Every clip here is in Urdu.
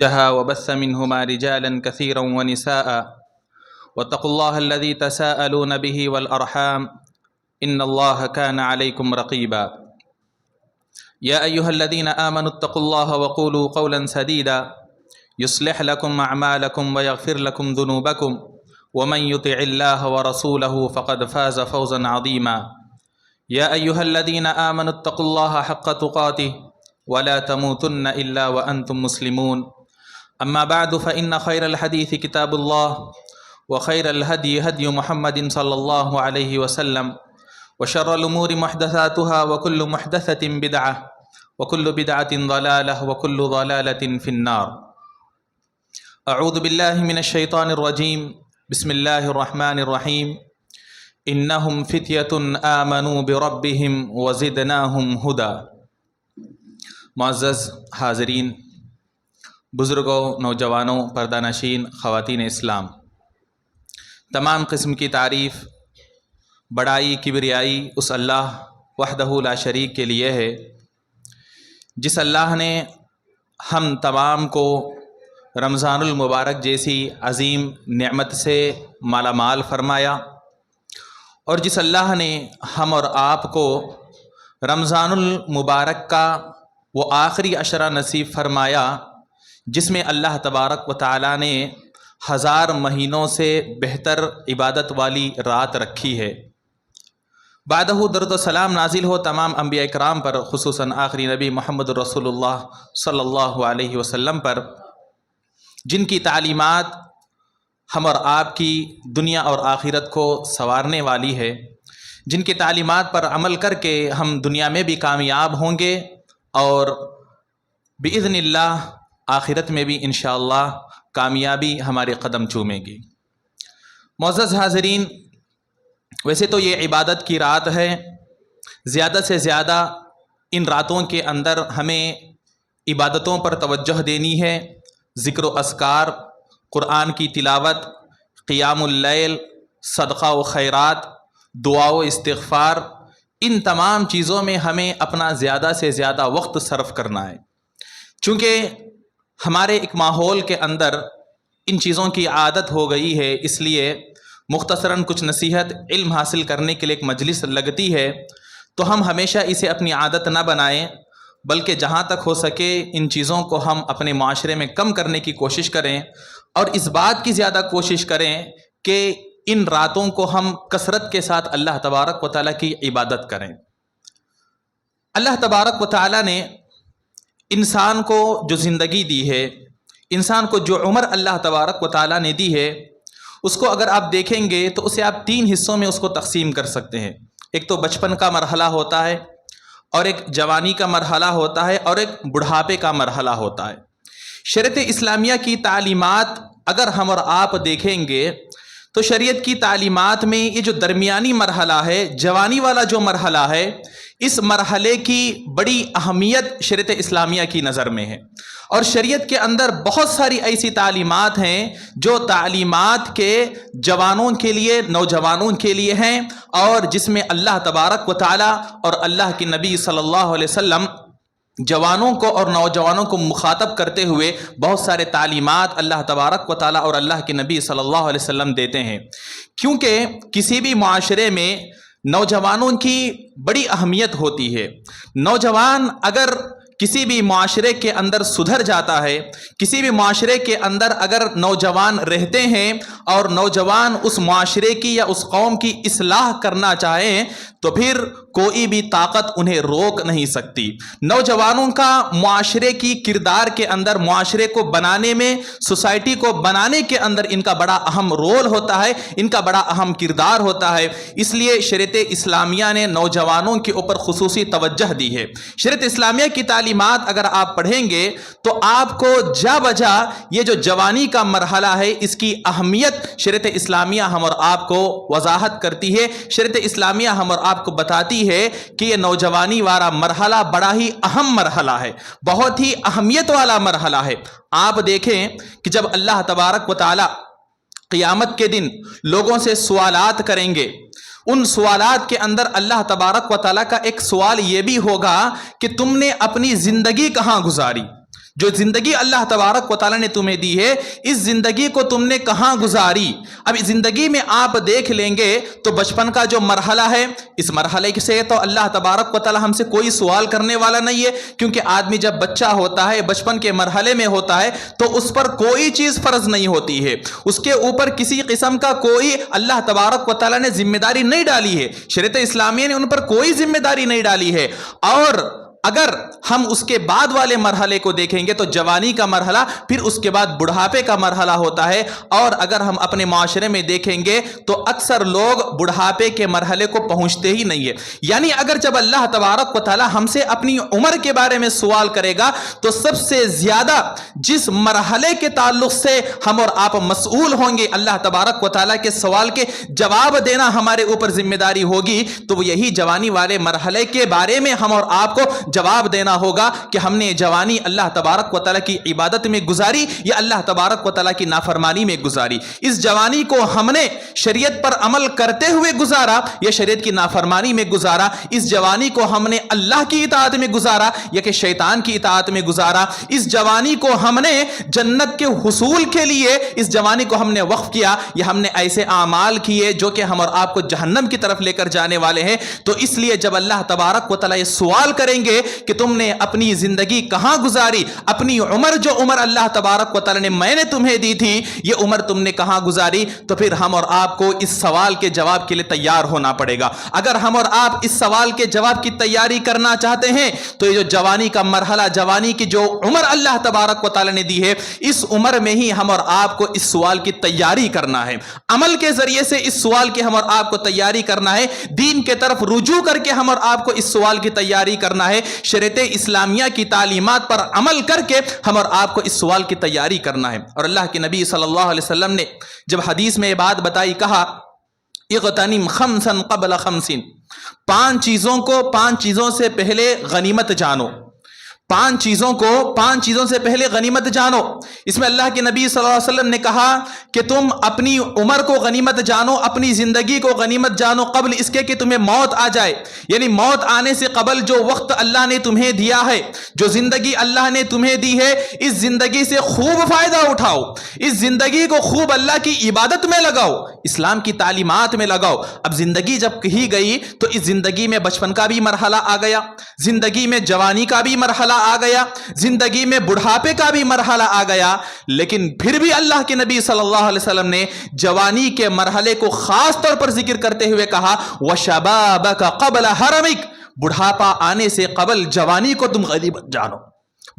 وبث منهما رجالا كثيرا ونساء واتقوا الله الذي تساءلون به والأرحام إن الله كان عليكم رقيبا يا أيها الذين آمنوا اتقوا الله وقولوا قولا سديدا يصلح لكم أعمالكم ويغفر لكم ذنوبكم ومن يطع الله ورسوله فقد فاز فوزا عظيما يا أيها الذين آمنوا اتقوا الله حق تقاته ولا تموتن إلا وأنتم مسلمون أما بعد فإن خير الحديث كتاب الله وخير الهدي هدي محمد صلى الله عليه وسلم وشر الأمور محدثاتها وكل محدثة بدعة وكل بدعة ضلالة وكل ضلالة في النار أعوذ بالله من الشيطان الرجيم بسم الله الرحمن الرحيم إنهم فتية آمنوا بربهم وزدناهم هدى۔ معزز حاضرین، بزرگوں، نوجوانوں، پردہ نشین، خواتین اسلام، تمام قسم کی تعریف، بڑائی، کبریائی اس اللہ وحدہ لا شریک کے لیے ہے جس اللہ نے ہم تمام کو رمضان المبارک جیسی عظیم نعمت سے مالا مال فرمایا، اور جس اللہ نے ہم اور آپ کو رمضان المبارک کا وہ آخری عشرہ نصیب فرمایا جس میں اللہ تبارک و تعالیٰ نے 1000 مہینوں سے بہتر عبادت والی رات رکھی ہے۔ بعدہ درود و سلام نازل ہو تمام انبیاء کرام پر، خصوصاً آخری نبی محمد رسول اللہ صلی اللہ علیہ وسلم پر، جن کی تعلیمات ہم اور آپ کی دنیا اور آخرت کو سنوارنے والی ہے، جن کی تعلیمات پر عمل کر کے ہم دنیا میں بھی کامیاب ہوں گے اور بإذن اللہ آخرت میں بھی انشاءاللہ کامیابی ہمارے قدم چومے گی۔ معزز حاضرین، ویسے تو یہ عبادت کی رات ہے، زیادہ سے زیادہ ان راتوں کے اندر ہمیں عبادتوں پر توجہ دینی ہے، ذکر و اذکار، قرآن کی تلاوت، قیام اللیل، صدقہ و خیرات، دعا و استغفار، ان تمام چیزوں میں ہمیں اپنا زیادہ سے زیادہ وقت صرف کرنا ہے۔ چونکہ ہمارے ایک ماحول کے اندر ان چیزوں کی عادت ہو گئی ہے، اس لیے مختصراً کچھ نصیحت علم حاصل کرنے کے لیے ایک مجلس لگتی ہے تو ہم ہمیشہ اسے اپنی عادت نہ بنائیں، بلکہ جہاں تک ہو سکے ان چیزوں کو ہم اپنے معاشرے میں کم کرنے کی کوشش کریں، اور اس بات کی زیادہ کوشش کریں کہ ان راتوں کو ہم کثرت کے ساتھ اللہ تبارک و تعالیٰ کی عبادت کریں۔ اللہ تبارک و تعالیٰ نے انسان کو جو زندگی دی ہے، انسان کو جو عمر اللہ تبارک و تعالیٰ نے دی ہے، اس کو اگر آپ دیکھیں گے تو اسے آپ 3 حصوں میں اس کو تقسیم کر سکتے ہیں۔ ایک تو بچپن کا مرحلہ ہوتا ہے، اور ایک جوانی کا مرحلہ ہوتا ہے، اور ایک بڑھاپے کا مرحلہ ہوتا ہے۔ شریعت اسلامیہ کی تعلیمات اگر ہم اور آپ دیکھیں گے تو شریعت کی تعلیمات میں یہ جو درمیانی مرحلہ ہے، جوانی والا جو مرحلہ ہے، اس مرحلے کی بڑی اہمیت شریعت اسلامیہ کی نظر میں ہے، اور شریعت کے اندر بہت ساری ایسی تعلیمات ہیں جو تعلیمات کے جوانوں کے لیے، نوجوانوں کے لیے ہیں، اور جس میں اللہ تبارک و تعالیٰ اور اللہ کے نبی صلی اللہ علیہ وسلم جوانوں کو اور نوجوانوں کو مخاطب کرتے ہوئے بہت سارے تعلیمات اللہ تبارک و تعالیٰ اور اللہ کے نبی صلی اللہ علیہ وسلم دیتے ہیں، کیونکہ کسی بھی معاشرے میں نوجوانوں کی بڑی اہمیت ہوتی ہے۔ نوجوان اگر کسی بھی معاشرے کے اندر سدھر جاتا ہے، کسی بھی معاشرے کے اندر اگر نوجوان رہتے ہیں اور نوجوان اس معاشرے کی یا اس قوم کی اصلاح کرنا چاہیں تو پھر کوئی بھی طاقت انہیں روک نہیں سکتی۔ نوجوانوں کا معاشرے کی کردار کے اندر، معاشرے کو بنانے میں، سوسائٹی کو بنانے کے اندر ان کا بڑا اہم رول ہوتا ہے، ان کا بڑا اہم کردار ہوتا ہے۔ اس لیے شریعت اسلامیہ نے نوجوانوں کے اوپر خصوصی توجہ دی ہے۔ شریعت اسلامیہ کی تعلیمات اگر آپ پڑھیں گے تو آپ کو جا بجا یہ جو جوانی کا مرحلہ ہے اس کی اہمیت شریعت اسلامیہ ہم اور آپ کو وضاحت کرتی ہے۔ شریعت اسلامیہ ہم اور آپ کو بتاتی ہے کہ یہ نوجوانی والا مرحلہ بڑا ہی اہم مرحلہ ہے، بہت ہی اہمیت والا مرحلہ ہے۔ آپ دیکھیں کہ جب اللہ تبارک و تعالی قیامت کے دن لوگوں سے سوالات کریں گے، ان سوالات کے اندر اللہ تبارک و تعالیٰ کا ایک سوال یہ بھی ہوگا کہ تم نے اپنی زندگی کہاں گزاری؟ جو زندگی اللہ تبارک و تعالیٰ نے تمہیں دی ہے اس زندگی کو تم نے کہاں گزاری؟ اب زندگی میں آپ دیکھ لیں گے تو بچپن کا جو مرحلہ ہے اس مرحلے سے تو اللہ تبارک و تعالیٰ ہم سے کوئی سوال کرنے والا نہیں ہے، کیونکہ آدمی جب بچہ ہوتا ہے بچپن کے مرحلے میں ہوتا ہے تو اس پر کوئی چیز فرض نہیں ہوتی ہے، اس کے اوپر کسی قسم کا کوئی اللہ تبارک و تعالیٰ نے ذمہ داری نہیں ڈالی ہے، شریعت اسلامیہ نے ان پر کوئی ذمہ داری نہیں ڈالی ہے۔ اور اگر ہم اس کے بعد والے مرحلے کو دیکھیں گے تو جوانی کا مرحلہ، پھر اس کے بعد بڑھاپے کا مرحلہ ہوتا ہے، اور اگر ہم اپنے معاشرے میں دیکھیں گے تو اکثر لوگ بڑھاپے کے مرحلے کو پہنچتے ہی نہیں ہے۔ یعنی اگر جب اللہ تبارک و تعالی ہم سے اپنی عمر کے بارے میں سوال کرے گا تو سب سے زیادہ جس مرحلے کے تعلق سے ہم اور آپ مسئول ہوں گے، اللہ تبارک و تعالی کے سوال کے جواب دینا ہمارے اوپر ذمہ داری ہوگی، تو وہ یہی جوانی والے مرحلے کے بارے میں ہم اور آپ کو جواب دینا ہوگا کہ ہم نے جوانی اللہ تبارک و تعالیٰ کی عبادت میں گزاری یا اللہ تبارک و تعالیٰ کی نافرمانی میں گزاری، اس جوانی کو ہم نے شریعت پر عمل کرتے ہوئے گزارا یا شریعت کی نافرمانی میں گزارا، اس جوانی کو ہم نے اللہ کی اطاعت میں گزارا یا کہ شیطان کی اطاعت میں گزارا، اس جوانی کو ہم نے جنت کے حصول کے لیے اس جوانی کو ہم نے وقف کیا یا ہم نے ایسے اعمال کیے جو کہ ہم اور آپ کو جہنم کی طرف لے کر جانے والے ہیں۔ تو اس لیے جب اللہ تبارک و تعالیٰ یہ سوال کریں گے کہ تم نے اپنی زندگی کہاں گزاری، اپنی عمر جو عمر اللہ تبارک و تعالی نے میں نے تمہیں دی تھی یہ عمر تم نے کہاں گزاری، تو پھر ہم اور آپ کو اس سوال کے جواب کے لیے تیار ہونا پڑے گا۔ اگر ہم اور آپ اس سوال کے جواب کی تیاری کرنا چاہتے ہیں تو یہ جو جوانی کا مرحلہ، جوانی کی جو عمر اللہ تبارک و تعالی نے دی ہے اس عمر میں ہی ہم اور آپ کو اس سوال کی تیاری کرنا ہے، عمل کے ذریعے سے اس سوال کی ہم اور آپ کو تیاری کرنا ہے، دین کے طرف رجوع کر کے ہم اور آپ کو اس سوال کی تیاری کرنا ہے، شریعت اسلامیہ کی تعلیمات پر عمل کر کے ہم اور آپ کو اس سوال کی تیاری کرنا ہے۔ اور اللہ کے نبی صلی اللہ علیہ وسلم نے جب حدیث میں یہ بات بتائی، کہا اغتنم خمسا قبل خمس، پانچ چیزوں سے پہلے غنیمت جانو، پانچ چیزوں سے پہلے غنیمت جانو۔ اس میں اللہ کے نبی صلی اللہ علیہ وسلم نے کہا کہ تم اپنی عمر کو غنیمت جانو، اپنی زندگی کو غنیمت جانو قبل اس کے کہ تمہیں موت آ جائے، یعنی موت آنے سے قبل جو وقت اللہ نے تمہیں دیا ہے، جو زندگی اللہ نے تمہیں دی ہے، اس زندگی سے خوب فائدہ اٹھاؤ، اس زندگی کو خوب اللہ کی عبادت میں لگاؤ، اسلام کی تعلیمات میں لگاؤ۔ اب زندگی جب کہی گئی تو اس زندگی میں بچپن کا بھی مرحلہ آ گیا، زندگی میں جوانی کا بھی مرحلہ آ گیا، زندگی میں بڑھاپے کا بھی مرحلہ آ گیا، لیکن پھر بھی اللہ کے نبی صلی اللہ علیہ وسلم نے جوانی کے مرحلے کو خاص طور پر ذکر کرتے ہوئے کہا وَشَبَابَكَ قَبْلَ حَرَمِكَ، بڑھاپا آنے سے قبل جوانی کو تم غنیمت جانو،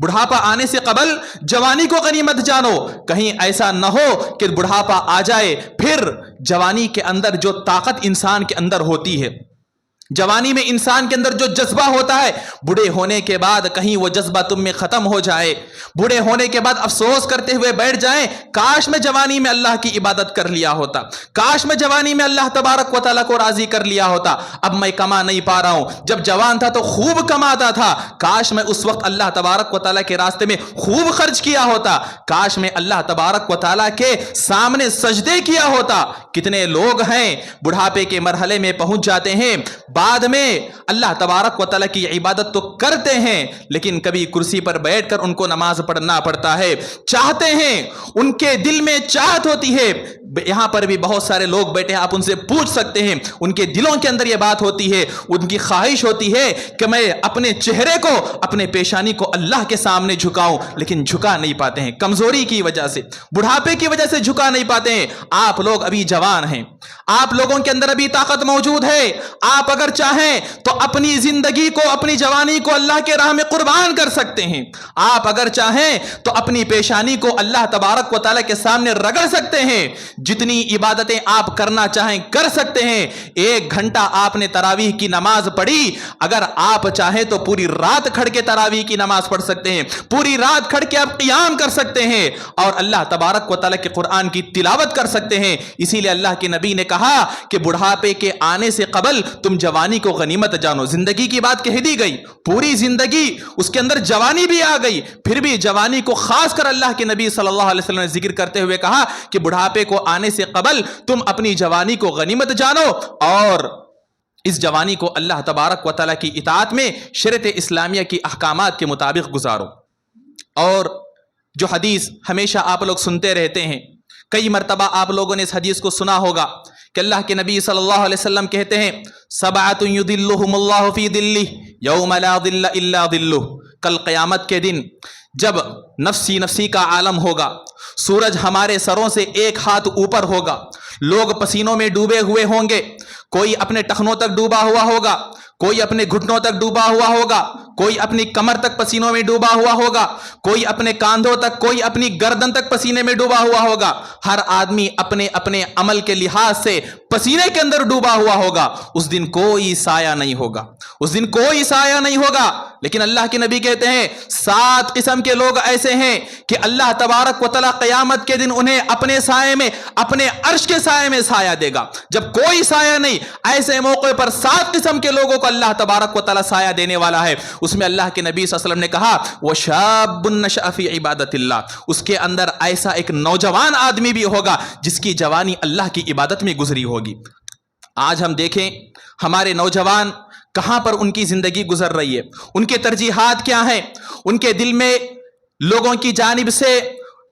بڑھاپا آنے سے قبل جوانی کو غنیمت جانو، کہیں ایسا نہ ہو کہ بڑھاپا آ جائے پھر جوانی کے اندر جو طاقت انسان کے اندر ہوتی ہے، جوانی میں انسان کے اندر جو جذبہ ہوتا ہے، بوڑھے ہونے کے بعد کہیں وہ جذبہ تم میں ختم ہو جائے، بوڑھے ہونے کے بعد افسوس کرتے ہوئے بیٹھ جائیں کاش میں جوانی میں اللہ کی عبادت کر لیا ہوتا، کاش میں جوانی میں اللہ تبارک و تعالیٰ کو راضی کر لیا ہوتا، اب میں کما نہیں پا رہا ہوں، جب جوان تھا تو خوب کماتا تھا، کاش میں اس وقت اللہ تبارک و تعالیٰ کے راستے میں خوب خرچ کیا ہوتا، کاش میں اللہ تبارک و تعالیٰ کے سامنے سجدے کیا ہوتا۔ کتنے لوگ ہیں بڑھاپے کے مرحلے میں پہنچ جاتے ہیں، بعد میں اللہ تبارک و تعالیٰ کی عبادت تو کرتے ہیں لیکن کبھی کرسی پر بیٹھ کر ان کو نماز پڑھنا پڑتا ہے، چاہتے ہیں، ان کے دل میں چاہت ہوتی ہے، یہاں پر بھی بہت سارے لوگ بیٹھے ہیں، آپ ان سے پوچھ سکتے ہیں، ان کے دلوں کے اندر یہ بات ہوتی ہے، ان کی خواہش ہوتی ہے کہ میں اپنے چہرے کو، اپنے پیشانی کو اللہ کے سامنے جھکاؤں، لیکن جھکا نہیں پاتے ہیں، کمزوری کی وجہ سے، بڑھاپے کی وجہ سے جھکا نہیں پاتے ہیں۔ آپ لوگ ابھی جوان ہیں، آپ لوگوں کے اندر ابھی طاقت موجود ہے، آپ اگر چاہیں تو اپنی زندگی کو، اپنی جوانی کو اللہ کے راہ میں قربان کر سکتے ہیں، آپ اگر چاہیں تو اپنی پیشانی کو اللہ تبارک و تعالیٰ کے سامنے رگڑ سکتے ہیں، جتنی عبادتیں آپ کرنا چاہیں کر سکتے ہیں۔ 1 گھنٹہ آپ نے تراویح کی نماز پڑھی، اگر آپ چاہیں تو پوری رات کھڑ کے تراویح کی نماز پڑھ سکتے ہیں، پوری رات کھڑ کے آپ قیام کر سکتے ہیں اور اللہ تبارک و تعالیٰ کے قرآن کی تلاوت کر سکتے ہیں۔ اسی لیے اللہ کے نبی نے کہا کہ بڑھاپے کے آنے سے قبل تم جوانی کو غنیمت جانو۔ زندگی کی بات کہہ دی گئی، پوری زندگی، اس کے اندر جوانی بھی آ گئی، پھر بھی جوانی کو خاص کر اللہ کے نبی صلی اللہ علیہ وسلم نے ذکر کرتے ہوئے کہا کہ بڑھاپے کو آنے سے قبل تم اپنی جوانی کو غنیمت جانو اور اس جوانی کو اللہ تبارک و تعالیٰ کی اطاعت میں شریعت اسلامیہ کی احکامات کے مطابق گزارو۔ اور جو حدیث ہمیشہ آپ لوگ سنتے رہتے ہیں، کئی مرتبہ آپ لوگوں نے اس حدیث کو سنا ہوگا کہ اللہ کے نبی صلی اللہ علیہ وسلم کہتے ہیں سبعۃ یظلھم اللہ فی ظلہ یوم لا ظل الا ظلہ، کل قیامت کے دن جب نفسی نفسی کا عالم ہوگا، سورج ہمارے سروں سے ایک ہاتھ اوپر ہوگا، لوگ پسینوں میں ڈوبے ہوئے ہوں گے، کوئی اپنے ٹخنوں تک ڈوبا ہوا ہوگا، کوئی اپنے گھٹنوں تک ڈوبا ہوا ہوگا، کوئی اپنی کمر تک پسینوں میں ڈوبا ہوا ہوگا، کوئی اپنے کاندھوں تک، کوئی اپنی گردن تک پسینے میں ڈوبا ہوا ہوگا، ہر آدمی اپنے اپنے عمل کے لحاظ سے پسینے کے اندر ڈوبا ہوا ہوگا۔ اس دن کوئی سایہ نہیں ہوگا، اس دن کوئی سایہ نہیں ہوگا۔ لیکن اللہ کے نبی کہتے ہیں 7 قسم کے لوگ ایسے ہیں کہ اللہ تبارک و تعالیٰ قیامت کے دن انہیں اپنے سائے میں، اپنے عرش کے سائے میں سایہ دے گا۔ جب کوئی سایہ نہیں، ایسے موقع پر 7 قسم کے لوگوں کو اللہ تبارک و تعالیٰ سایہ دینے والا ہے۔ اس میں اللہ کے نبی صلی اللہ علیہ وسلم نے کہا وَشَابٌ نَشَأَ فِي عِبَادَةِ اللَّهِ، اس کے اندر ایسا ایک نوجوان آدمی بھی ہوگا جس کی جوانی اللہ کی عبادت میں گزری ہوگی۔ آج ہم دیکھیں ہمارے نوجوان کہاں پر ان کی زندگی گزر رہی ہے، ان کے ترجیحات کیا ہیں، ان کے دل میں لوگوں کی جانب سے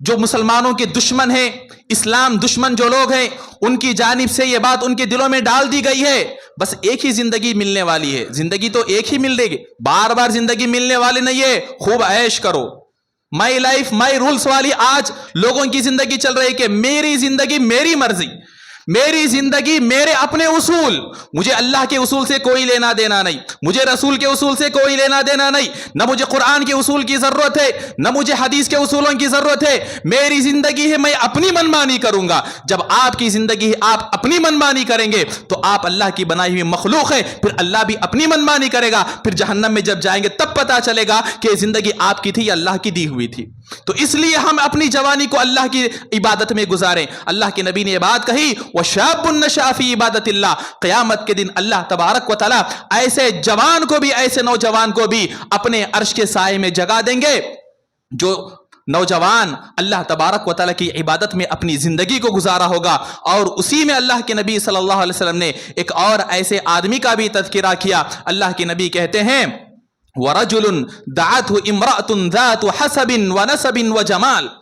جو مسلمانوں کے دشمن ہیں، اسلام دشمن جو لوگ ہیں، ان کی جانب سے یہ بات ان کے دلوں میں ڈال دی گئی ہے بس ایک ہی زندگی ملنے والی ہے، زندگی تو ایک ہی مل رہی ہے، بار بار زندگی ملنے والی نہیں ہے، خوب عیش کرو، مائی لائف مائی رولز والی آج لوگوں کی زندگی چل رہی ہے کہ میری زندگی میری مرضی، میری زندگی میرے اپنے اصول، مجھے اللہ کے اصول سے کوئی لینا دینا نہیں، مجھے رسول کے اصول سے کوئی لینا دینا نہیں، نہ مجھے قرآن کے اصول کی ضرورت ہے، نہ مجھے حدیث کے اصولوں کی ضرورت ہے، میری زندگی ہے میں اپنی منمانی کروں گا۔ جب آپ کی زندگی ہے آپ اپنی منمانی کریں گے تو آپ اللہ کی بنائی ہوئی مخلوق ہے، پھر اللہ بھی اپنی منمانی کرے گا، پھر جہنم میں جب جائیں گے تب پتہ چلے گا کہ زندگی آپ کی تھی یا اللہ کی دی ہوئی تھی۔ تو اس لیے ہم اپنی جوانی کو اللہ کی عبادت میں گزاریں۔ اللہ کے نبی نے یہ بات کہی وَشَابٌ نَشَأَ فِي عِبَادَةِ اللَّهِ، قیامت کے دن اللہ تبارک و تعالیٰ ایسے جوان کو بھی، ایسے نوجوان کو بھی اپنے عرش کے سائے میں جگہ دیں گے جو نوجوان اللہ تبارک و تعالیٰ کی عبادت میں اپنی زندگی کو گزارا ہوگا۔ اور اسی میں اللہ کے نبی صلی اللہ علیہ وسلم نے ایک اور ایسے آدمی کا بھی تذکرہ کیا۔ اللہ کے نبی کہتے ہیں وَرَجُلٌ دَعَتْهُ امْرَأَةٌ ذَاتُ حَسَبٍ وَنَسَبٍ وَجَمَالٍ،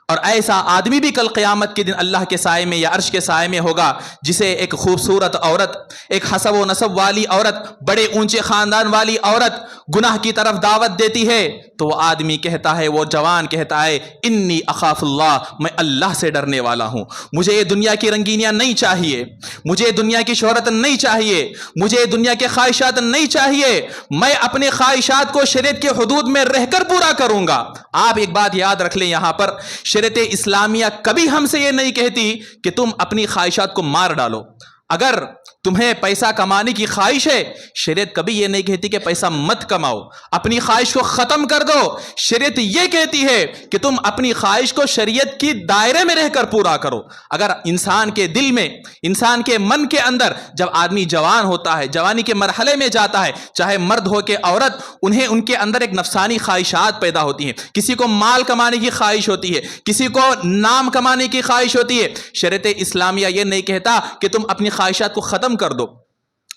اور ایسا آدمی بھی کل قیامت کے دن اللہ کے سائے میں یا عرش کے سائے میں ہوگا جسے ایک خوبصورت عورت، ایک حسب و نسب والی عورت، بڑے اونچے خاندان والی عورت گناہ کی طرف دعوت دیتی ہے تو وہ آدمی کہتا ہے، وہ جوان کہتا ہے انی اخاف اللہ، میں اللہ سے ڈرنے والا ہوں، مجھے یہ دنیا کی رنگینیاں نہیں چاہیے، مجھے دنیا کی شہرت نہیں چاہیے، مجھے دنیا کے خواہشات نہیں چاہیے، میں اپنے خواہشات کو شریعت کے حدود میں رہ کر پورا کروں گا۔ آپ ایک بات یاد رکھ لیں، یہاں پر شریعت اسلامیہ کبھی ہم سے یہ نہیں کہتی کہ تم اپنی خواہشات کو مار ڈالو۔ اگر تمہیں پیسہ کمانے کی خواہش ہے، شریعت کبھی یہ نہیں کہتی کہ پیسہ مت کماؤ، اپنی خواہش کو ختم کر دو۔ شریعت یہ کہتی ہے کہ تم اپنی خواہش کو شریعت کی دائرے میں رہ کر پورا کرو۔ اگر انسان کے دل میں، انسان کے من کے اندر جب آدمی جوان ہوتا ہے، جوانی کے مرحلے میں جاتا ہے، چاہے مرد ہو کہ عورت، ان کے اندر ایک نفسانی خواہشات پیدا ہوتی ہیں۔ کسی کو مال کمانے کی خواہش ہوتی ہے، کسی کو نام کمانے کی خواہش ہوتی ہے۔ شریعت اسلامیہ یہ نہیں کہتا کہ تم اپنی خواہشات کو ختم کر دو،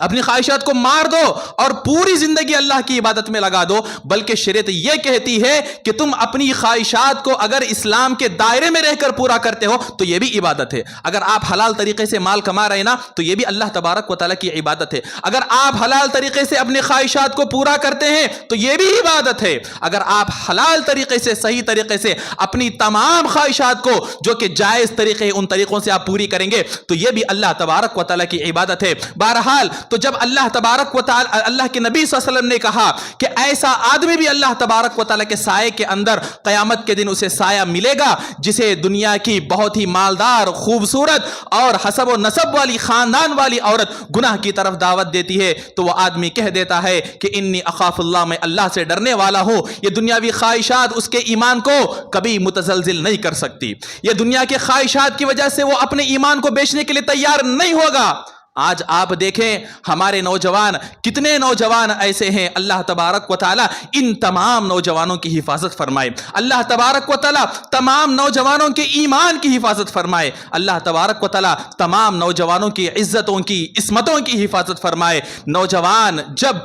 اپنی خواہشات کو مار دو اور پوری زندگی اللہ کی عبادت میں لگا دو، بلکہ شریعت یہ کہتی ہے کہ تم اپنی خواہشات کو اگر اسلام کے دائرے میں رہ کر پورا کرتے ہو تو یہ بھی عبادت ہے۔ اگر آپ حلال طریقے سے مال کما رہے ہیں نا تو یہ بھی اللہ تبارک و تعالیٰ کی عبادت ہے۔ اگر آپ حلال طریقے سے اپنے خواہشات کو پورا کرتے ہیں تو یہ بھی عبادت ہے۔ اگر آپ حلال طریقے سے، صحیح طریقے سے اپنی تمام خواہشات کو جو کہ جائز طریقے ان طریقوں سے آپ پوری کریں گے تو یہ بھی اللہ تبارک و تعالیٰ کی عبادت ہے۔ بہرحال تو جب اللہ تبارک و تعالی، اللہ کے نبی صلی اللہ علیہ وسلم نے کہا کہ ایسا آدمی بھی اللہ تبارک و تعالی کے سائے کے اندر قیامت کے دن اسے سایہ ملے گا جسے دنیا کی بہت ہی مالدار، خوبصورت اور حسب و نسب والی، خاندان والی عورت گناہ کی طرف دعوت دیتی ہے تو وہ آدمی کہہ دیتا ہے کہ انی اخاف اللہ، میں اللہ سے ڈرنے والا ہوں۔ یہ دنیاوی خواہشات اس کے ایمان کو کبھی متزلزل نہیں کر سکتی۔ یہ دنیا کے خواہشات کی وجہ سے وہ اپنے ایمان کو بیچنے کے لیے تیار نہیں ہوگا۔ آج آپ دیکھیں ہمارے نوجوان، کتنے نوجوان ایسے ہیں، اللہ تبارک و تعالیٰ ان تمام نوجوانوں کی حفاظت فرمائے، اللہ تبارک و تعالیٰ تمام نوجوانوں کے ایمان کی حفاظت فرمائے، اللہ تبارک و تعالیٰ تمام نوجوانوں کی عزتوں کی، عصمتوں کی حفاظت فرمائے۔ نوجوان، جب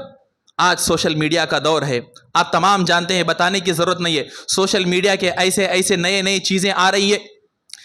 آج سوشل میڈیا کا دور ہے، آپ تمام جانتے ہیں، بتانے کی ضرورت نہیں ہے۔ سوشل میڈیا کے ایسے ایسے نئے نئے چیزیں آ رہی ہیں،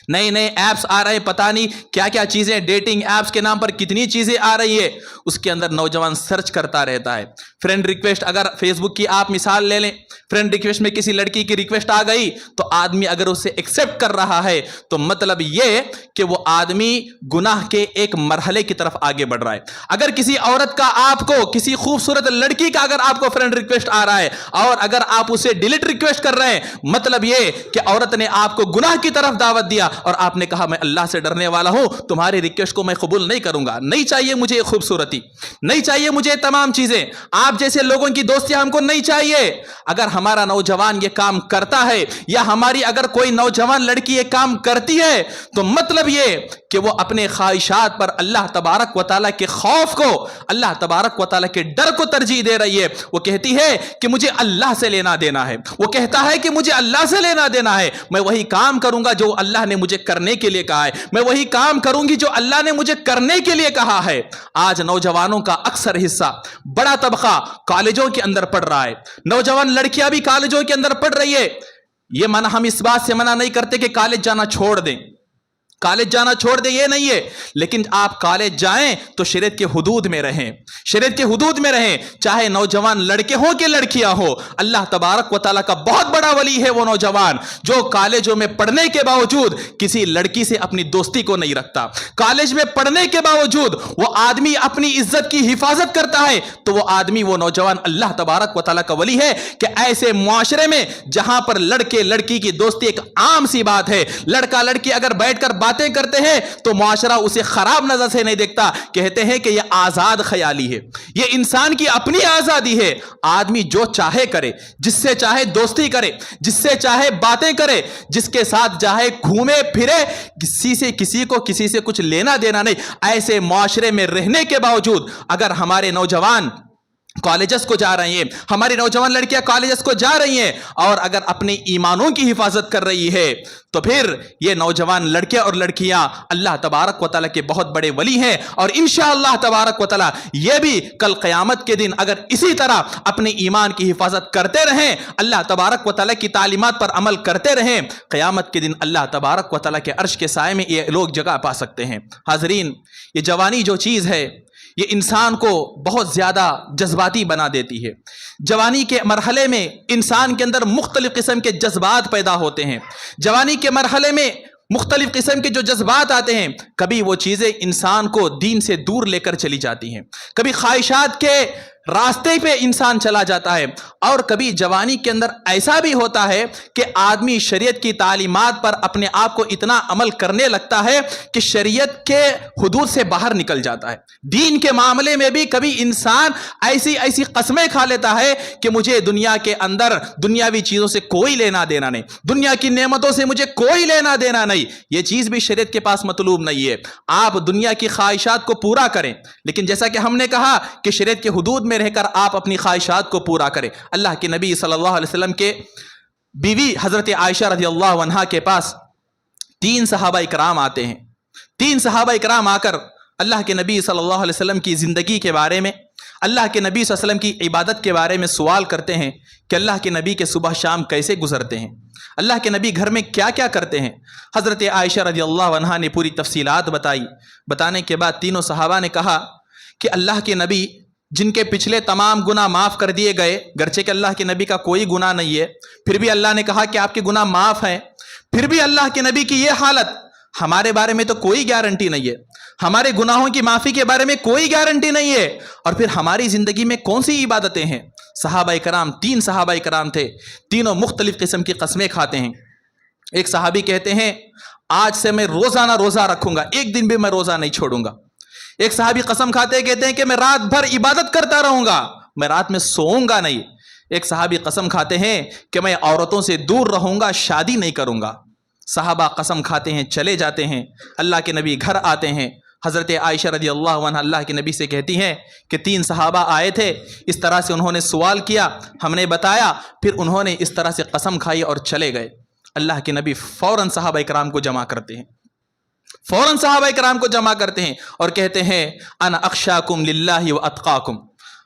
نئے نئے ایپس آ رہے ہیں، پتہ نہیں کیا کیا چیزیں، ڈیٹنگ ایپس کے نام پر کتنی چیزیں آ رہی ہے، اس کے اندر نوجوان سرچ کرتا رہتا ہے۔ فرینڈ ریکویسٹ، اگر فیس بک کی آپ مثال لے لیں، فرینڈ ریکویسٹ میں کسی لڑکی کی ریکویسٹ آ گئی تو آدمی اگر اسے ایکسیپٹ کر رہا ہے تو مطلب یہ کہ وہ آدمی گناہ کے ایک مرحلے کی طرف آگے بڑھ رہا ہے۔ اگر کسی عورت کا آپ کو، کسی خوبصورت لڑکی کا اگر آپ کو فرینڈ ریکویسٹ آ رہا ہے اور اگر آپ اسے ڈیلیٹ ریکویسٹ کر رہے ہیں، مطلب یہ کہ عورت نے آپ کو گناہ کی طرف دعوت دیا اور آپ نے کہا میں اللہ سے ڈرنے والا ہوں، تمہاری ریکویسٹ کو میں قبول نہیں کروں گا، نہیں چاہیے مجھے خوبصورتی، نہیں چاہیے مجھے تمام چیزیں، آپ جیسے لوگوں کی دوستی ہم کو نہیں چاہیے۔ اگر ہمارا نوجوان یہ کام کرتا ہے یا ہماری اگر کوئی نوجوان لڑکی یہ کام کرتی ہے تو مطلب یہ کہ وہ اپنے خواہشات پر اللہ تبارک و تعالیٰ کے خوف کو، اللہ تبارک و تعالیٰ کے ڈر کو ترجیح دے رہی ہے۔ وہ کہتی ہے کہ مجھے اللہ سے لینا دینا ہے، وہ کہتا ہے کہ مجھے اللہ سے لینا دینا ہے، میں وہی کام کروں گا جو اللہ نے مجھے کرنے کے لیے کہا ہے، میں وہی کام کروں گی جو اللہ نے مجھے کرنے کے لیے کہا ہے۔ آج نوجوانوں کا اکثر حصہ، بڑا طبقہ کالجوں کے اندر پڑھ رہا ہے، نوجوان لڑکیاں بھی کالجوں کے اندر پڑھ رہی ہے۔ یہ منع، ہم اس بات سے منع نہیں کرتے کہ کالج جانا چھوڑ دیں، کالج جانا چھوڑ دیں، یہ نہیں ہے، لیکن آپ کالج جائیں تو شریعت کے حدود میں رہیں، شریعت کے حدود میں رہیں، چاہے نوجوان لڑکے ہوں کہ لڑکیاں ہو۔ اللہ تبارک و تعالیٰ کا بہت بڑا ولی ہے وہ نوجوان جو کالجوں میں پڑھنے کے باوجود کسی لڑکی سے اپنی دوستی کو نہیں رکھتا، کالج میں پڑھنے کے باوجود وہ آدمی اپنی عزت کی حفاظت کرتا ہے، تو وہ آدمی، وہ نوجوان اللہ تبارک و تعالیٰ کا ولی ہے۔ کہ ایسے معاشرے میں جہاں پر لڑکے لڑکی کی دوستی ایک عام سی بات ہے، لڑکا لڑکی اگر بیٹھ کر باتیں کرتے ہیں تو معاشرہ اسے خراب نظر سے نہیں دیکھتا، کہتے ہیں کہ یہ آزاد خیالی ہے، یہ انسان کی اپنی آزادی ہے، آدمی جو چاہے کرے، جس سے چاہے دوستی کرے، جس سے چاہے باتیں کرے، جس کے ساتھ چاہے گھومے پھرے، کسی کو کسی سے کچھ لینا دینا نہیں۔ ایسے معاشرے میں رہنے کے باوجود اگر ہمارے نوجوان کالجز کو جا رہے ہیں، ہماری نوجوان لڑکیاں کالجز کو جا رہی ہیں اور اگر اپنے ایمانوں کی حفاظت کر رہی ہے تو پھر یہ نوجوان لڑکے اور لڑکیاں اللہ تبارک و تعالیٰ کے بہت بڑے ولی ہیں، اور انشاءاللہ تبارک و تعالیٰ یہ بھی کل قیامت کے دن اگر اسی طرح اپنے ایمان کی حفاظت کرتے رہیں، اللہ تبارک و تعالیٰ کی تعلیمات پر عمل کرتے رہیں، قیامت کے دن اللہ تبارک و تعالیٰ کے عرش کے سائے میں یہ لوگ جگہ پا سکتے ہیں۔ حاضرین، یہ جوانی جو چیز ہے یہ انسان کو بہت زیادہ جذباتی بنا دیتی ہے۔ جوانی کے مرحلے میں انسان کے اندر مختلف قسم کے جذبات پیدا ہوتے ہیں، جوانی کے مرحلے میں مختلف قسم کے جو جذبات آتے ہیں، کبھی وہ چیزیں انسان کو دین سے دور لے کر چلی جاتی ہیں، کبھی خواہشات کے راستے پہ انسان چلا جاتا ہے، اور کبھی جوانی کے اندر ایسا بھی ہوتا ہے کہ آدمی شریعت کی تعلیمات پر اپنے آپ کو اتنا عمل کرنے لگتا ہے کہ شریعت کے حدود سے باہر نکل جاتا ہے۔ دین کے معاملے میں بھی کبھی انسان ایسی قسمیں کھا لیتا ہے کہ مجھے دنیا کے اندر دنیاوی چیزوں سے کوئی لینا دینا نہیں، دنیا کی نعمتوں سے مجھے کوئی لینا دینا نہیں، یہ چیز بھی شریعت کے پاس مطلوب نہیں ہے۔ آپ دنیا کی خواہشات کو پورا کریں، لیکن جیسا کہ ہم نے کہا کہ شریعت کے حدود میں رہ کر آپ اپنی خواہشات کو پورا کریں۔ اللہ کے نبی صلی اللہ علیہ وسلم کے بیوی حضرت عائشہ رضی اللہ عنہا کے پاس 3 صحابہ اکرام آتے ہیں۔ 3 صحابہ اکرام آ کر اللہ کے نبی صلی اللہ علیہ وسلم کی زندگی کے بارے میں، اللہ کے نبی صلی اللہ علیہ وسلم کی عبادت کے بارے میں سوال کرتے ہیں کہ اللہ کے نبی کے صبح شام کیسے گزرتے ہیں، اللہ کے نبی گھر میں کیا کیا کرتے ہیں۔ حضرت عائشہ رضی اللہ عنہا نے پوری تفصیلات بتائی۔ بتانے کے بعد تینوں صحابہ نے کہا کہ اللہ کے نبی جن کے پچھلے تمام گناہ معاف کر دیے گئے، گرچہ کہ اللہ کے نبی کا کوئی گناہ نہیں ہے، پھر بھی اللہ نے کہا کہ آپ کے گناہ معاف ہیں، پھر بھی اللہ کے نبی کی یہ حالت، ہمارے بارے میں تو کوئی گارنٹی نہیں ہے، ہمارے گناہوں کی معافی کے بارے میں کوئی گارنٹی نہیں ہے، اور پھر ہماری زندگی میں کون سی عبادتیں ہیں۔ صحابہ کرام 3 صحابہ کرام تھے، تینوں مختلف قسم کی قسمیں کھاتے ہیں۔ ایک صحابی کہتے ہیں آج سے میں روزانہ روزہ رکھوں گا، ایک دن بھی میں روزہ نہیں چھوڑوں گا۔ ایک صحابی قسم کھاتے کہتے ہیں کہ میں رات بھر عبادت کرتا رہوں گا، میں رات میں سوؤں گا نہیں۔ ایک صحابی قسم کھاتے ہیں کہ میں عورتوں سے دور رہوں گا، شادی نہیں کروں گا۔ صحابہ قسم کھاتے ہیں، چلے جاتے ہیں، اللہ کے نبی گھر آتے ہیں۔ حضرت عائشہ رضی اللہ عنہ اللہ کے نبی سے کہتی ہیں کہ 3 صحابہ آئے تھے، اس طرح سے انہوں نے سوال کیا، ہم نے بتایا، پھر انہوں نے اس طرح سے قسم کھائی اور چلے گئے۔ اللہ کے نبی فوراً صحابہ کرام کو جمع کرتے ہیں، فوراً صحابہ کرام کو جمع کرتے ہیں اور کہتے ہیں انا اخشاکم للہ و اتقاکم،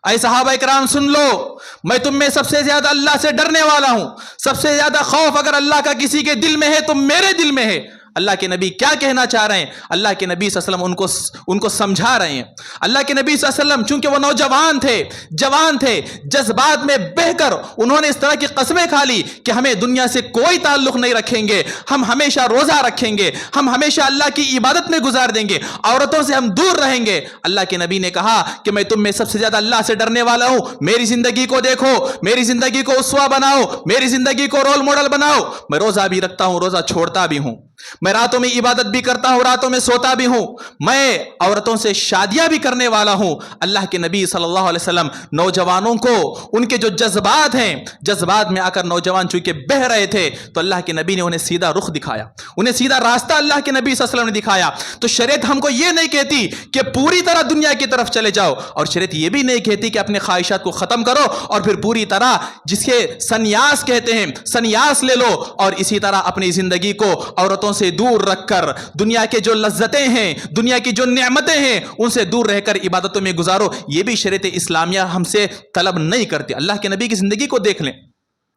اے صحابہ کرام سن لو، میں تم میں سب سے زیادہ اللہ سے ڈرنے والا ہوں، سب سے زیادہ خوف اگر اللہ کا کسی کے دل میں ہے تو میرے دل میں ہے۔ اللہ کے نبی کیا کہنا چاہ رہے ہیں؟ اللہ کے نبی صلی اللہ علیہ وسلم ان کو سمجھا رہے ہیں۔ اللہ کے نبی صلی اللہ علیہ وسلم چونکہ وہ نوجوان تھے، جوان تھے، جذبات میں بہہ کر انہوں نے اس طرح کی قسمیں کھا لی کہ ہمیں دنیا سے کوئی تعلق نہیں رکھیں گے، ہم ہمیشہ روزہ رکھیں گے، ہم ہمیشہ اللہ کی عبادت میں گزار دیں گے، عورتوں سے ہم دور رہیں گے۔ اللہ کے نبی نے کہا کہ میں تم میں سب سے زیادہ اللہ سے ڈرنے والا ہوں، میری زندگی کو دیکھو، میری زندگی کو اسوہ بناؤ، میری زندگی کو رول ماڈل بناؤ۔ میں روزہ بھی رکھتا ہوں، روزہ چھوڑتا بھی ہوں، میں راتوں میں عبادت بھی کرتا ہوں، راتوں میں سوتا بھی ہوں، میں عورتوں سے شادیاں بھی کرنے والا ہوں۔ اللہ کے نبی صلی اللہ علیہ وسلم نوجوانوں کو ان کے جو جذبات ہیں، جذبات میں آ کر نوجوان چونکہ بہہ رہے تھے تو اللہ کے نبی نے انہیں سیدھا رخ دکھایا، انہیں سیدھا راستہ اللہ کے نبی صلی اللہ علیہ وسلم نے دکھایا۔ تو شریعت ہم کو یہ نہیں کہتی کہ پوری طرح دنیا کی طرف چلے جاؤ، اور شریعت یہ بھی نہیں کہتی کہ اپنے خواہشات کو ختم کرو اور پھر پوری طرح جس کے سنیاس کہتے ہیں سنیاس لے لو، اور اسی طرح اپنی زندگی کو عورتوں سے دور رکھ کر دنیا کے جو لذتیں ہیں، دنیا کی جو نعمتیں ہیں، ان سے دور رہ کر عبادتوں میں گزارو۔ یہ بھی شریعت اسلامیہ ہم سے طلب نہیں کرتی۔ اللہ کے نبی کی زندگی کو دیکھ لیں،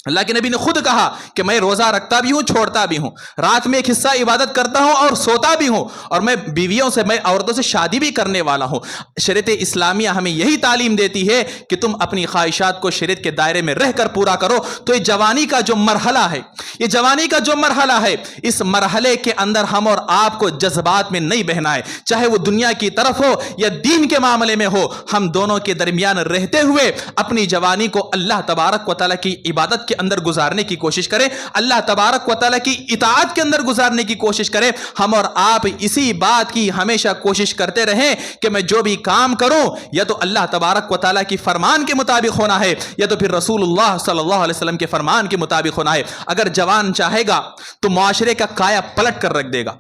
اللہ کے نبی نے خود کہا کہ میں روزہ رکھتا بھی ہوں، چھوڑتا بھی ہوں، رات میں ایک حصہ عبادت کرتا ہوں اور سوتا بھی ہوں، اور میں بیویوں سے، میں عورتوں سے شادی بھی کرنے والا ہوں۔ شریعت اسلامیہ ہمیں یہی تعلیم دیتی ہے کہ تم اپنی خواہشات کو شریعت کے دائرے میں رہ کر پورا کرو۔ تو یہ جوانی کا جو مرحلہ ہے، یہ جوانی کا جو مرحلہ ہے، اس مرحلے کے اندر ہم اور آپ کو جذبات میں نہیں بہنا ہے، چاہے وہ دنیا کی طرف ہو یا دین کے معاملے میں ہو۔ ہم دونوں کے درمیان رہتے ہوئے اپنی جوانی کو اللہ تبارک و تعالیٰ کی عبادت کے اندر گزارنے کی کوشش کریں، اللہ تبارک و تعالیٰ کی اطاعت کے اندر گزارنے کی کوشش کریں۔ ہم اور آپ اسی بات کی ہمیشہ کوشش کرتے رہیں کہ میں جو بھی کام کروں یا تو اللہ تبارک و تعالیٰ کی فرمان کے مطابق ہونا ہے یا تو پھر رسول اللہ صلی اللہ علیہ وسلم کے فرمان کے مطابق ہونا ہے۔ اگر جوان چاہے گا تو معاشرے کا کایا پلٹ کر رکھ دے گا۔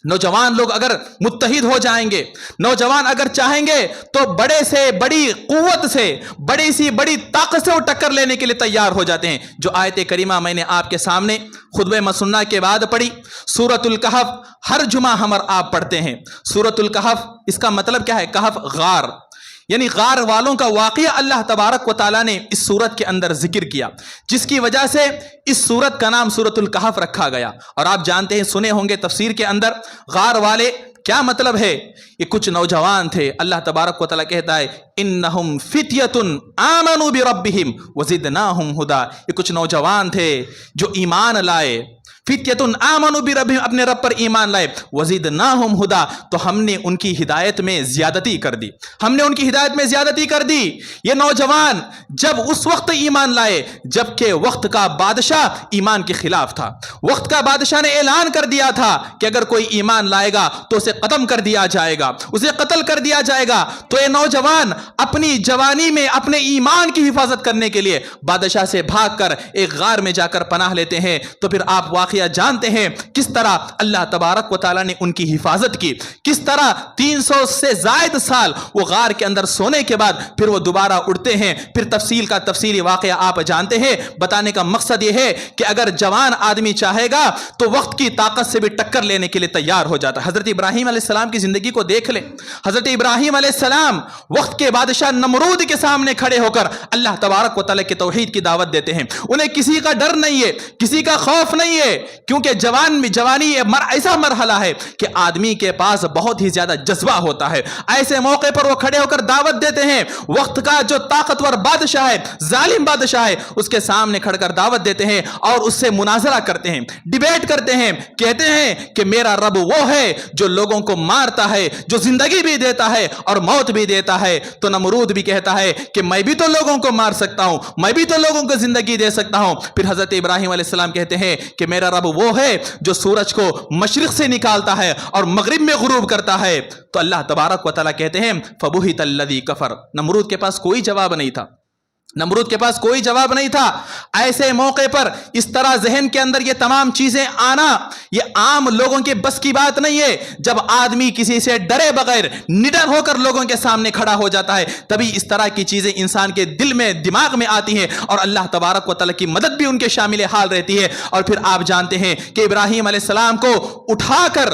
نوجوان لوگ اگر متحد ہو جائیں گے، نوجوان اگر چاہیں گے تو بڑے سے بڑی قوت سے، بڑی سی بڑی طاقت سے وہ ٹکر لینے کے لیے تیار ہو جاتے ہیں۔ جو آیت کریمہ میں نے آپ کے سامنے خطبہ مسنہ کے بعد پڑھی، سورۃ الکہف، ہر جمعہ ہم اور آپ پڑھتے ہیں سورۃ الکہف۔ اس کا مطلب کیا ہے؟ کہف غار، یعنی غار والوں کا واقعہ اللہ تبارک و تعالیٰ نے اس سورت کے اندر ذکر کیا، جس کی وجہ سے اس سورت کا نام سورۃ الکہف رکھا گیا۔ اور آپ جانتے ہیں، سنے ہوں گے تفسیر کے اندر، غار والے کیا مطلب ہے؟ یہ کچھ نوجوان تھے، اللہ تبارک و تعالیٰ کہتا ہے انہم فتیۃ آمنوا بربہم وزدناہم ہدی، یہ کچھ نوجوان تھے جو ایمان لائے، فتیۃ آمنوا بربہم، اپنے رب پر ایمان لائے، وزدناہم ہدی، تو ہم نے ان کی ہدایت میں زیادتی کر دی، ہم نے ان کی ہدایت میں زیادتی کر دی۔ یہ نوجوان جب اس وقت ایمان لائے جبکہ وقت کا بادشاہ ایمان کے خلاف تھا، وقت کا بادشاہ نے اعلان کر دیا تھا کہ اگر کوئی ایمان لائے گا تو اسے ختم کر دیا جائے گا، اسے قتل کر دیا جائے گا۔ تو یہ نوجوان اپنی جوانی میں اپنے ایمان کی حفاظت کرنے کے لیے بادشاہ سے بھاگ کر ایک غار میں جا کر پناہ لیتے ہیں۔ تو پھر آپ واقعہ جانتے ہیں کس طرح اللہ تبارک و تعالیٰ نے ان کی حفاظت کی، کس طرح 300 سے زائد سال وہ غار کے اندر سونے کے بعد پھر وہ دوبارہ اڑتے ہیں۔ پھر تفصیلی واقعہ آپ جانتے ہیں۔ بتانے کا مقصد یہ ہے کہ اگر جوان آدمی چاہے گا تو وقت کی طاقت سے بھی ٹکر لینے کے لیے تیار ہو جاتا ہے۔ حضرت ابراہیم علیہ السلام کی زندگی کو دیکھ لیں۔ حضرت ابراہیم علیہ السلام وقت کے بادشاہ نمرود کے سامنے کھڑے ہو کر اللہ تبارک و تعالیٰ کی توحید کی دعوت دیتے ہیں۔ انہیں کسی کا ڈر نہیں ہے، کسی کا خوف نہیں ہے، کیونکہ جوانی ایسا مرحلہ ہے کہ آدمی کے پاس بہت ہی زیادہ جذبہ ہوتا ہے۔ ایسے موقع پر وہ کھڑے ہو کر دعوت دیتے ہیں، وقت کا جو طاقتور بادشاہ ہے، ظالم بادشاہ ہے، اس کے سامنے کھڑ کر دعوت دیتے ہیں اور اس سے مناظرہ کرتے ہیں، ڈیبیٹ کرتے ہیں، کہتے ہیں کہ میرا رب وہ ہے جو لوگوں کو مارتا ہے، جو زندگی بھی دیتا ہے اور موت بھی دیتا ہے۔ تو نمرود بھی کہتا ہے کہ میں بھی تو لوگوں کو مار سکتا ہوں، میں بھی تو لوگوں کو زندگی دے سکتا ہوں۔ پھر حضرت ابراہیم علیہ السلام کہتے ہیں کہ میرا رب وہ ہے جو سورج کو مشرق سے نکالتا ہے اور مغرب میں غروب کرتا ہے۔ تو اللہ تبارک و تعالیٰ کہتے ہیں فبہت الذی کفر، نمرود کے پاس کوئی جواب نہیں تھا، نمرود کے پاس کوئی جواب نہیں تھا۔ ایسے موقع پر اس طرح ذہن کے اندر یہ تمام چیزیں آنا یہ عام لوگوں کے بس کی بات نہیں ہے۔ جب آدمی کسی سے ڈرے بغیر نڈر ہو کر لوگوں کے سامنے کھڑا ہو جاتا ہے تبھی اس طرح کی چیزیں انسان کے دل میں، دماغ میں آتی ہیں، اور اللہ تبارک و تعالیٰ کی مدد بھی ان کے شامل حال رہتی ہے۔ اور پھر آپ جانتے ہیں کہ ابراہیم علیہ السلام کو اٹھا کر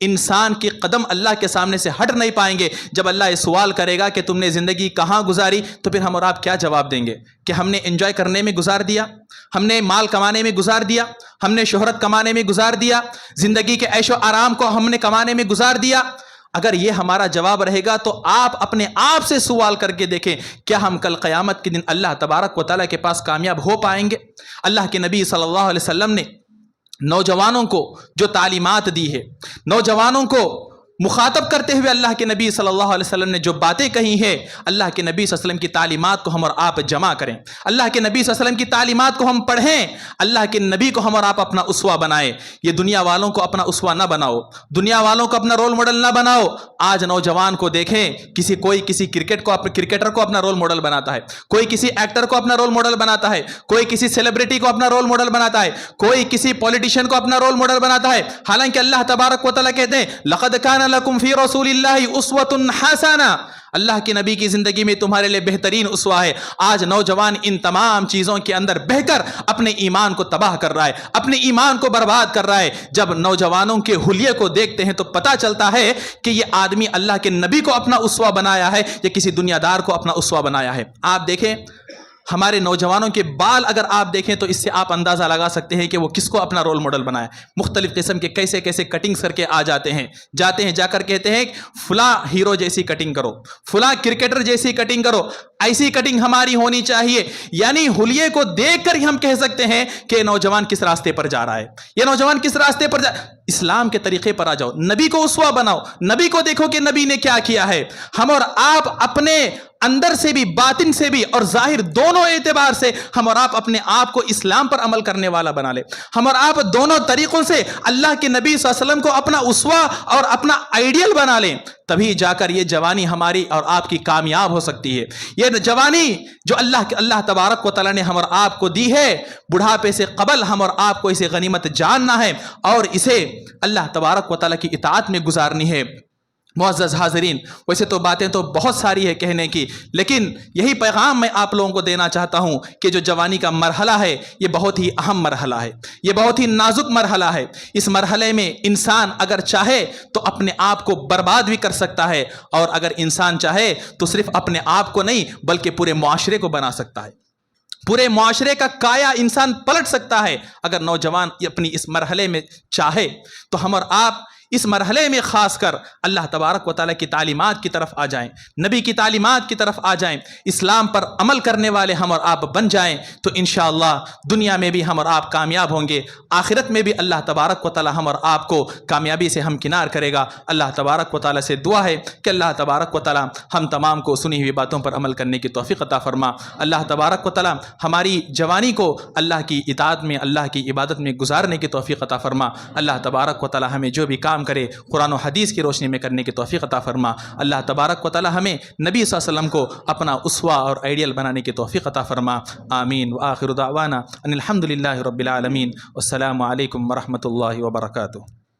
انسان کے قدم اللہ کے سامنے سے ہٹ نہیں پائیں گے۔ جب اللہ یہ سوال کرے گا کہ تم نے زندگی کہاں گزاری، تو پھر ہم اور آپ کیا جواب دیں گے؟ کہ ہم نے انجوائے کرنے میں گزار دیا، ہم نے مال کمانے میں گزار دیا، ہم نے شہرت کمانے میں گزار دیا، زندگی کے عیش و آرام کو ہم نے کمانے میں گزار دیا۔ اگر یہ ہمارا جواب رہے گا تو آپ اپنے آپ سے سوال کر کے دیکھیں، کیا ہم کل قیامت کے دن اللہ تبارک و تعالیٰ کے پاس کامیاب ہو پائیں گے؟ اللہ کے نبی صلی اللہ علیہ وسلم نے نوجوانوں کو جو تعلیمات دی ہے، نوجوانوں کو مخاطب کرتے ہوئے اللہ کے نبی صلی اللہ علیہ وسلم نے جو باتیں کہی ہیں، اللہ کے نبی صلی اللہ علیہ وسلم کی تعلیمات کو ہم اور آپ جمع کریں، اللہ کے نبی صلی اللہ علیہ وسلم کی تعلیمات کو ہم پڑھیں، اللہ کے نبی کو ہم اور آپ اپنا اسوہ بنائیں۔ یہ دنیا والوں کو اپنا اسوہ نہ بناؤ، دنیا والوں کو اپنا رول ماڈل نہ بناؤ۔ آج نوجوان کو دیکھیں، کوئی کسی کرکٹر کو اپنا رول ماڈل بناتا ہے، کوئی کسی ایکٹر کو اپنا رول ماڈل بناتا ہے، کوئی کسی سیلیبریٹی کو اپنا رول ماڈل بناتا ہے، کوئی کسی پولیٹیشین کو اپنا رول ماڈل بناتا ہے، حالانکہ اللہ تبارک و تعالیٰ کہتے ہیں لقد کان لکم فی رسول اللہ اسوۃ حسنہ، اللہ کے نبی کی زندگی میں تمہارے لئے بہترین اسوہ ہے۔ آج نوجوان ان تمام چیزوں کے اندر بہہ کر اپنے ایمان کو تباہ کر رہا ہے، اپنے ایمان کو برباد کر رہا ہے۔ جب نوجوانوں کے حلیے کو دیکھتے ہیں تو پتہ چلتا ہے کہ یہ آدمی اللہ کے نبی کو اپنا اسوہ بنایا ہے یا کسی دنیا دار کو اپنا اسوہ بنایا ہے۔ آپ دیکھیں ہمارے نوجوانوں کے بال اگر آپ دیکھیں تو اس سے آپ اندازہ لگا سکتے ہیں کہ وہ کس کو اپنا رول ماڈل بنایا۔ مختلف قسم کے کیسے کٹنگز کر کے جاتے ہیں جا کر کہتے ہیں فلاں ہیرو جیسی کٹنگ کرو، فلاں کرکٹر جیسی کٹنگ کرو، ایسی کٹنگ ہماری ہونی چاہیے۔ یعنی حلیے کو دیکھ کر ہی ہم کہہ سکتے ہیں کہ نوجوان کس راستے پر جا رہا ہے، یہ نوجوان کس راستے پر اسلام کے طریقے پر آ جاؤ، نبی کو اسوہ بناؤ، نبی کو دیکھو کہ نبی نے کیا کیا ہے۔ ہم اور آپ اپنے اندر سے بھی، باطن سے بھی اور ظاہر دونوں اعتبار سے ہم اور آپ اپنے آپ کو اسلام پر عمل کرنے والا بنا لیں۔ ہم اور آپ دونوں طریقوں سے اللہ کے نبی صلی اللہ علیہ وسلم کو اپنا اسوہ اور اپنا آئیڈیل بنا لیں، تبھی جا کر یہ جوانی ہماری اور آپ کی کامیاب ہو سکتی ہے۔ یہ جوانی جو اللہ تبارک و تعالیٰ نے ہم اور آپ کو دی ہے، بڑھاپے سے قبل ہم اور آپ کو اسے غنیمت جاننا ہے اور اسے اللہ تبارک و تعالیٰ کی اطاعت میں گزارنی ہے۔ معزز حاضرین، ویسے تو باتیں تو بہت ساری ہے کہنے کی، لیکن یہی پیغام میں آپ لوگوں کو دینا چاہتا ہوں کہ جو جوانی کا مرحلہ ہے یہ بہت ہی اہم مرحلہ ہے، یہ بہت ہی نازک مرحلہ ہے۔ اس مرحلے میں انسان اگر چاہے تو اپنے آپ کو برباد بھی کر سکتا ہے، اور اگر انسان چاہے تو صرف اپنے آپ کو نہیں بلکہ پورے معاشرے کو بنا سکتا ہے، پورے معاشرے کا کایا انسان پلٹ سکتا ہے۔ اگر نوجوان اپنی اس مرحلے میں چاہے تو ہم اور آپ اس مرحلے میں خاص کر اللہ تبارک و تعالیٰ کی تعلیمات کی طرف آ جائیں، نبی کی تعلیمات کی طرف آ جائیں، اسلام پر عمل کرنے والے ہم اور آپ بن جائیں، تو انشاءاللہ دنیا میں بھی ہم اور آپ کامیاب ہوں گے، آخرت میں بھی اللہ تبارک و تعالیٰ ہم اور آپ کو کامیابی سے ہمکنار کرے گا۔ اللہ تبارک و تعالیٰ سے دعا ہے کہ اللہ تبارک و تعالیٰ ہم تمام کو سنی ہوئی باتوں پر عمل کرنے کی توفیق عطا فرما۔ اللہ تبارک و تعالیٰ ہماری جوانی کو اللہ کی اطاعت میں، اللہ کی عبادت میں گزارنے کی توفیق عطا فرما۔ اللہ تبارک و تعالیٰ ہمیں جو بھی کام کرے قرآن و حدیث کی روشنی میں کرنے کی توفیق عطا فرما۔ اللہ تبارک و تعالی ہمیں نبی صلی اللہ علیہ وسلم کو اپنا اسوہ اور آئیڈیل بنانے کی توفیق عطا فرما۔ آمین۔ وآخر دعوانا ان الحمد للہ رب العالمین۔ والسلام علیکم ورحمۃ اللہ وبرکاتہ۔